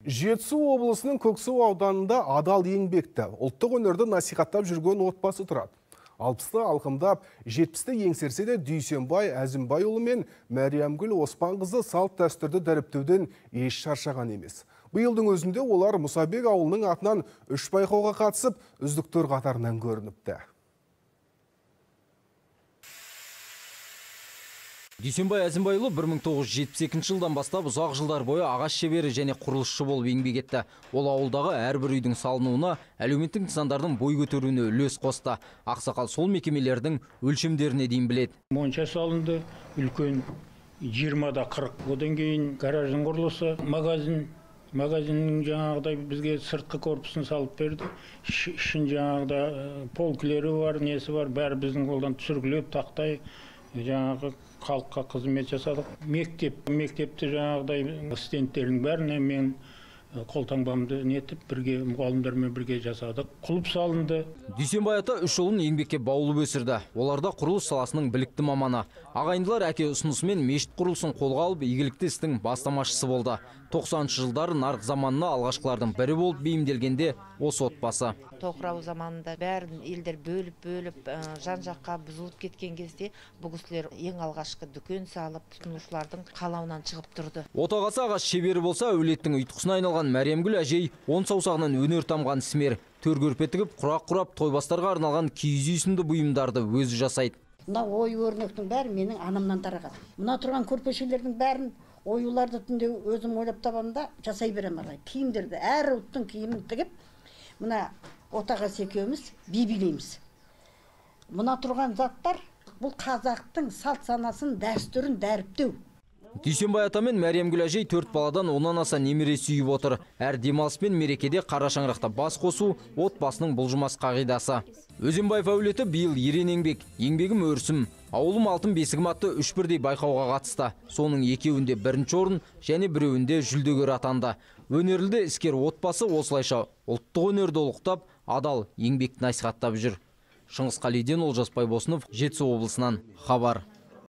Жетісу облысының Көксу ауданында адал еңбекті, ұлттық өнерді насихаттап жүрген отбасы тұрады. 60-ты алқымдап, 70-ти еңсерсе де Дүйсенбай Әзімбайұлы мен Мәриямгүл Оспанқызы салт дәстүрді дәріптеуден еш шаршаған емес. Биылдың өзінде олар Мұсабек ауылының атынан 3 байқауға қатысып, үздіктер қатарынан көрініпті. Дүйсенбай Әзімбайұлы 1972 жылдан бастап ұзақ жылдар бойы ағаш шебері және құрылысшы болып еңбек етті. Ол ауылдағы әрбір үйдің салынуына, әлеуметтік нысандардың бой көтеруіне үлес қосты. Ақсақал сол мекемелердің өлшемдеріне дейін біледі. Монша салынды, үлкен 20-да 40. Одан кейін гараждың құрылысы, магазиннің жаңағыдай бізге сыртқы корпусын салып берді. Ішін жаңағыда полкілері бар, несі бар, бәрі біздің қолдан түсіргілеп, тақтай жаңағы халыққа қызмет жасадық. Мектепті жаңағыдай студенттердің бәріне мен қолтаңбамды нетіп, бірге мұғалімдермен бірге жасадық. Клуб салынды. Дүйсенбай ата 3 ұлын еңбекке баулып өсірді. Оларда құрылыс саласының білікті маманы. Ағайындылар әке ұсынысымен мешіт құрылысын қолға алып, игілікті істің бастамашысы болды. 90-шы жылдары нарық заманына алғашқылардың бірі болып бейімделгенде осы отбасы. Тоқырау заманында бәрін елдер бөліп, жан-жаққа бұзылып кеткен кезде бұл кісілер ең алғашқы дүкен салып, тұтынушылардың қалауынан шығып тұрды. Отағасы ағаш шебері болса, әулеттің ұйтқысына айналған Мәриямгүл әжей 10 саусағынан өнер тамған ісмер. Төр көрпе тігіп, құрақ құрап, тойбастарға арналған киіз үй сынды бұйымдарды өзі жасайды. Мына ой өрнектің бәрі менің анамнан тараған. Мына тұрған көрпешелердің бәрін оюларды түнде өзім ойлап табам да жасай берем ағай. Киімдерді әр ұлттың киімін тігіп, мына отағасы екеуміз би билейміз. Мына тұрған заттар бұл қазақтың салт санасын, дәстүрін дәріптеу. Дүйсенбай ата мен Мәриямгүл әжей 4 баладан 10-нан аса немере сүйіп отыр. Әр демалыс пен мерекеде қара шаңырақта бас қосу отбасының бұлжымас қағидасы. Өзенбаев әулеті биыл ерен еңбегім өрсім. Ауылым алтын бесігім атты 3 бірдей байқауға қатысты. Соның 2-інде 1-ші орын және 1-інде жүлдегер атанды. Өнерлі іскер отбасы осылайша ұлттық өнерді ұлықтап, адал еңбекті насихаттап жүр. Шыңғыс Қалиден, Олжас Байбосынов, Жетісу облысынан хабар.